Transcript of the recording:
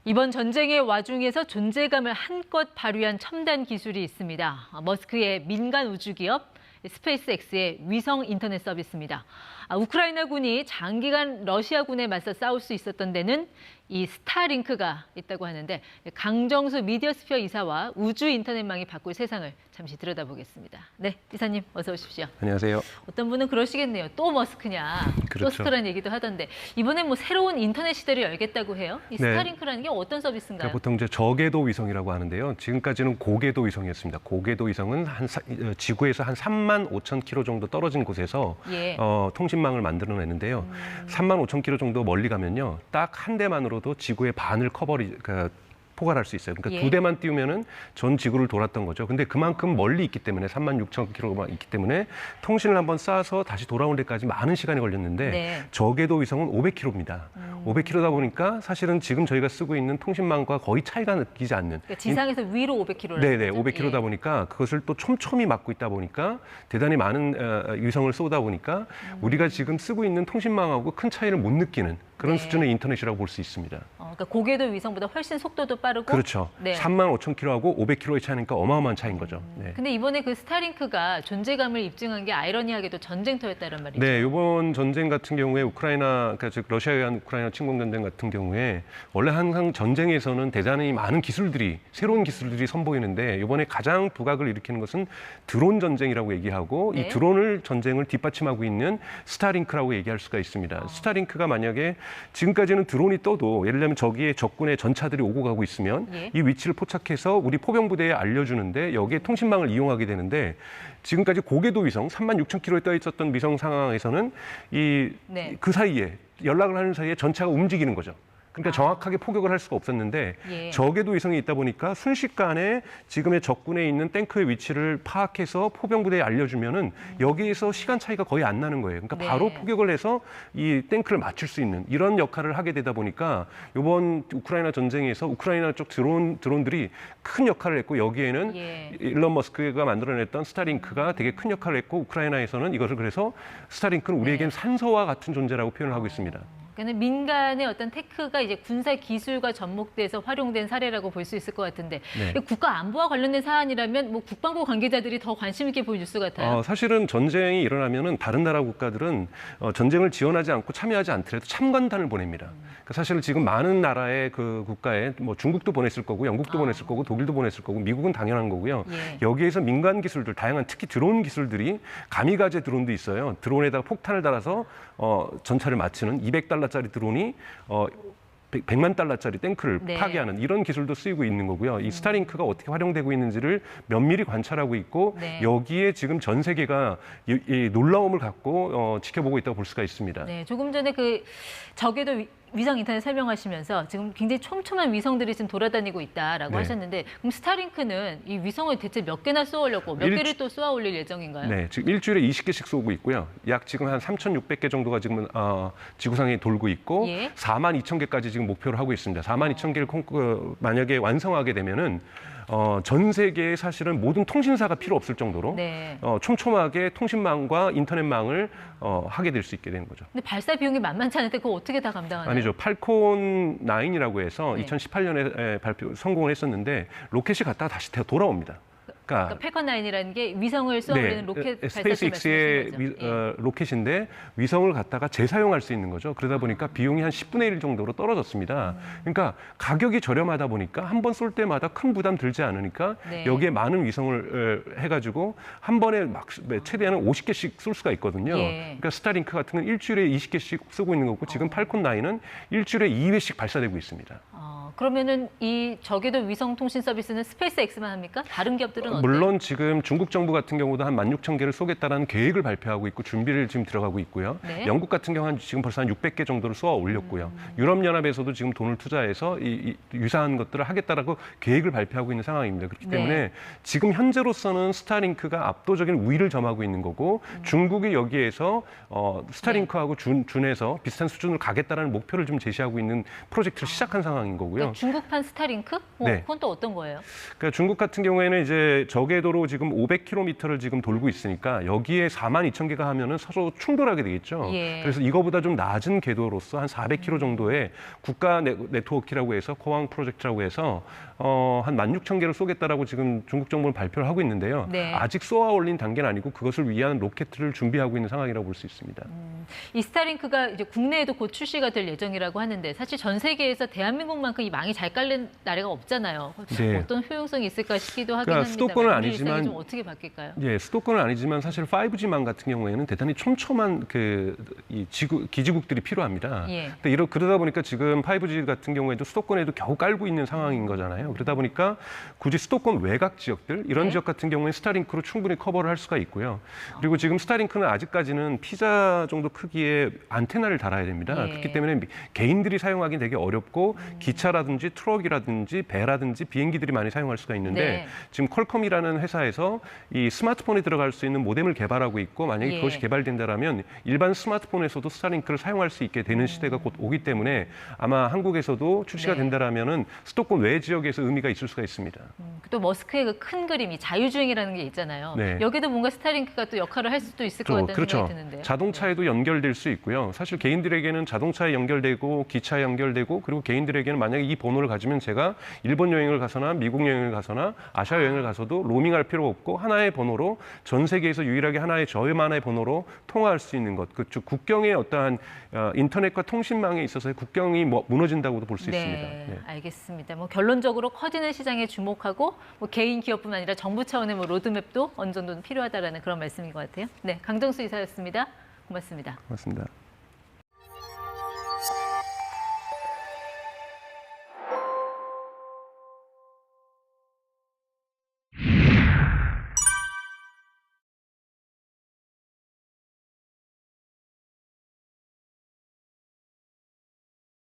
이번 전쟁의 와중에서 존재감을 한껏 발휘한 첨단 기술이 있습니다. 머스크의 민간 우주기업 스페이스X의 위성 인터넷 서비스입니다. 우크라이나군이 장기간 러시아군에 맞서 싸울 수 있었던 데는 이 스타링크가 있다고 하는데, 강정수 미디어스피어 이사와 우주 인터넷망이 바꿀 세상을 잠시 들여다보겠습니다. 네, 이사님 어서 오십시오. 안녕하세요. 어떤 분은 그러시겠네요. 또 머스크냐, 그렇죠. 또 스타라는 얘기도 하던데, 이번엔 뭐 새로운 인터넷 시대를 열겠다고 해요. 이 네. 스타링크라는 게 어떤 서비스인가요? 그러니까 보통 이제 저궤도 위성이라고 하는데요. 지금까지는 고궤도 위성이었습니다. 고궤도 위성은 지구에서 한 3만 5천 킬로 정도 떨어진 곳에서 예. 통신망을 만들어내는데요. 3만 5천 킬로 정도 멀리 가면요, 딱 한 대만으로도 지구의 반을 포괄할 수 있어요. 그러니까 예. 두 대만 띄우면은 전 지구를 돌았던 거죠. 근데 그만큼 멀리 있기 때문에 3만 6천 킬로가 있기 때문에 통신을 한번 쏴서 다시 돌아온 데까지 많은 시간이 걸렸는데, 네. 저궤도 위성은 500킬로입니다. 500킬로다 보니까 사실은 지금 저희가 쓰고 있는 통신망과 거의 차이가 느끼지 않는. 그러니까 지상에서 위로 500km라는 네네, 거죠? 500킬로다 예. 보니까 그것을 또 촘촘히 막고 있다 보니까 대단히 많은 위성을 쏘다 보니까 우리가 지금 쓰고 있는 통신망하고 큰 차이를 못 느끼는 그런 네. 수준의 인터넷이라고 볼 수 있습니다. 그러니까 고궤도 위성보다 훨씬 속도도 빠르고. 그렇죠. 네. 3만 5천 킬로하고 500킬로의 차이니까 어마어마한 차이인 거죠. 네. 근데 이번에 그 스타링크가 존재감을 입증한 게 아이러니하게도 전쟁터였다는 말이죠. 네, 이번 전쟁 같은 경우에 그러니까 즉 러시아에 의한 우크라이나 침공 전쟁 같은 경우에 원래 항상 전쟁에서는 대단히 많은 기술들이, 새로운 기술들이 선보이는데, 이번에 가장 부각을 일으키는 것은 드론 전쟁이라고 얘기하고, 네. 이 전쟁을 뒷받침하고 있는 스타링크라고 얘기할 수가 있습니다. 스타링크가 만약에 지금까지는 드론이 떠도, 예를 들면 저기에 적군의 전차들이 오고 가고 있으면 예. 이 위치를 포착해서 우리 포병부대에 알려주는데, 여기에 통신망을 이용하게 되는데, 지금까지 고궤도 위성 3만 6천 킬로에 떠 있었던 위성 상황에서는 네. 그 사이에 연락을 하는 사이에 전차가 움직이는 거죠. 그러니까 정확하게 포격을 할 수가 없었는데, 예. 저궤도 위성이 있다 보니까 순식간에 지금의 적군에 있는 탱크의 위치를 파악해서 포병부대에 알려주면은 여기에서 시간 차이가 거의 안 나는 거예요. 그러니까 네. 바로 포격을 해서 이 탱크를 맞출 수 있는 이런 역할을 하게 되다 보니까 이번 우크라이나 전쟁에서 우크라이나 쪽 드론들이 큰 역할을 했고, 여기에는 예. 일론 머스크가 만들어냈던 스타링크가 되게 큰 역할을 했고, 우크라이나에서는 이것을 그래서 스타링크는 우리에겐 네. 산소와 같은 존재라고 표현을 하고 있습니다. 그러니까 민간의 어떤 테크가 이제 군사 기술과 접목돼서 활용된 사례라고 볼 수 있을 것 같은데, 네. 국가 안보와 관련된 사안이라면 뭐 국방부 관계자들이 더 관심 있게 볼 뉴스 같아요. 사실은 전쟁이 일어나면은 다른 나라 국가들은 전쟁을 지원하지 않고 참여하지 않더라도 참관단을 보냅니다. 그러니까 사실 지금 많은 나라의 그 국가에 뭐 중국도 보냈을 거고, 영국도 보냈을 거고, 독일도 보냈을 거고, 미국은 당연한 거고요. 예. 여기에서 민간 기술들, 다양한 특히 드론 기술들이, 가미가제 드론도 있어요. 드론에다가 폭탄을 달아서 전차를 맞추는 200달러짜리 드론이 100만 달러짜리 탱크를 네. 파괴하는 이런 기술도 쓰이고 있는 거고요. 이 스타링크가 어떻게 활용되고 있는지를 면밀히 관찰하고 있고, 네. 여기에 지금 전 세계가 이 놀라움을 갖고 지켜보고 있다고 볼 수가 있습니다. 네, 조금 전에 그 저궤도 위성 인터넷 설명하시면서 지금 굉장히 촘촘한 위성들이 지금 돌아다니고 있다라고 네. 하셨는데, 그럼 스타링크는 이 위성을 대체 몇 개나 쏘려고, 몇 개를 또 쏘아 올릴 예정인가요? 네, 지금 일주일에 20개씩 쏘고 있고요. 약 지금 한 3,600개 정도가 지금 지구상에 돌고 있고, 예. 4만 2천 개까지 지금 목표를 하고 있습니다. 4만 2천 개를 만약에 완성하게 되면은 전 세계에 사실은 모든 통신사가 필요 없을 정도로 네. 촘촘하게 통신망과 인터넷망을 하게 될 수 있게 되는 거죠. 근데 발사 비용이 만만치 않은데 그거 어떻게 다 감당하나요? 아니죠. 팔콘 9이라고 해서 네. 2018년에 성공을 했었는데, 로켓이 갔다가 다시 돌아옵니다. 그러니까 펠컨 9이라는 게 위성을 쏘아 올리는 로켓 발사체 스페이스X의 말씀하시는 거죠? 로켓인데 위성을 갖다가 재사용할 수 있는 거죠. 그러다 보니까 비용이 한 10분의 1 정도로 떨어졌습니다. 그러니까 가격이 저렴하다 보니까 한 번 쏠 때마다 큰 부담 들지 않으니까, 네. 여기에 많은 위성을 해가지고 한 번에 최대한 50개씩 쏠 수가 있거든요. 예. 그러니까 스타링크 같은 건 일주일에 20개씩 쏘고 있는 거고, 지금 팔콘 9은 일주일에 2회씩 발사되고 있습니다. 그러면은 이 저궤도 위성 통신 서비스는 스페이스X만 합니까? 다른 기업들은 어때요? 물론 지금 중국 정부 같은 경우도 한 16,000개를 쏘겠다라는 계획을 발표하고 있고 준비를 지금 들어가고 있고요. 네. 영국 같은 경우는 지금 벌써 한 600개 정도를 쏘아 올렸고요. 유럽연합에서도 지금 돈을 투자해서 이 유사한 것들을 하겠다라고 계획을 발표하고 있는 상황입니다. 그렇기 네. 때문에 지금 현재로서는 스타링크가 압도적인 우위를 점하고 있는 거고, 중국이 여기에서 스타링크하고 준해서 비슷한 수준으로 가겠다라는 목표를 좀 제시하고 있는 프로젝트를 시작한 상황인 거고요. 있고요. 중국판 스타링크? 네. 그건 또 어떤 거예요? 그러니까 중국 같은 경우에는 이제 저궤도로 지금 500km를 지금 돌고 있으니까 여기에 42,000개가 하면은 서로 충돌하게 되겠죠. 예. 그래서 이거보다 좀 낮은 궤도로서 한 400km 정도의 국가 네트워크라고 해서 코왕 프로젝트라고 해서 한 16,000개를 쏘겠다라고 지금 중국 정부는 발표를 하고 있는데요. 네. 아직 쏘아 올린 단계는 아니고 그것을 위한 로켓을 준비하고 있는 상황이라고 볼 수 있습니다. 이 스타링크가 이제 국내에도 곧 출시가 될 예정이라고 하는데 사실 전 세계에서 대한민국만큼 이 망이 잘 깔린 나라가 없잖아요. 네. 어떤 효용성이 있을까 싶기도 하긴 그러니까 합니다. 수도권은 우리 아니지만 일상이 좀 어떻게 바뀔까요? 예, 수도권은 아니지만 사실 5G망 같은 경우에는 대단히 촘촘한 이 기지국들이 필요합니다. 예. 근데 그러다 보니까 지금 5G 같은 경우에도 수도권에도 겨우 깔고 있는 상황인 거잖아요. 그러다 보니까 굳이 수도권 외곽 지역들 이런 네. 지역 같은 경우에 스타링크로 충분히 커버를 할 수가 있고요. 그리고 지금 스타링크는 아직까지는 피자 정도 크기의 안테나를 달아야 됩니다. 예. 그렇기 때문에 개인들이 사용하기 되게 어렵고 기차라든지 트럭이라든지 배라든지 비행기들이 많이 사용할 수가 있는데 네. 지금 퀄컴이라는 회사에서 이 스마트폰에 들어갈 수 있는 모뎀을 개발하고 있고 만약에 예. 그것이 개발된다면 일반 스마트폰에서도 스타링크를 사용할 수 있게 되는 시대가 곧 오기 때문에 아마 한국에서도 출시가 네. 된다라면은 수도권 외 지역에서 의미가 있을 수가 있습니다. 또 머스크의 그 큰 그림이 자유주행이라는 게 있잖아요. 네. 여기도 뭔가 스타링크가 또 역할을 할 수도 있을 것 같다는 그렇죠. 생각이 드는데요. 자동차에도 연결될 수 있고요. 사실 개인들에게는 자동차에 연결되고 기차에 연결되고 그리고 개인들에게는 만약에 이 번호를 가지면 제가 일본 여행을 가서나 미국 여행을 가서나 아시아 여행을 가서도 로밍할 필요 없고 하나의 번호로 전 세계에서 유일하게 하나의 저만의 번호로 통화할 수 있는 것. 즉 국경의 어떠한 인터넷과 통신망에 있어서의 국경이 무너진다고도 볼 수 있습니다. 네. 알겠습니다. 뭐 결론적으로 커지는 시장에 주목하고 뭐 개인 기업뿐만 아니라 정부 차원의 뭐 로드맵도 어느 정도는 필요하다라는 그런 말씀인 것 같아요. 네, 강정수 이사였습니다. 고맙습니다. 고맙습니다.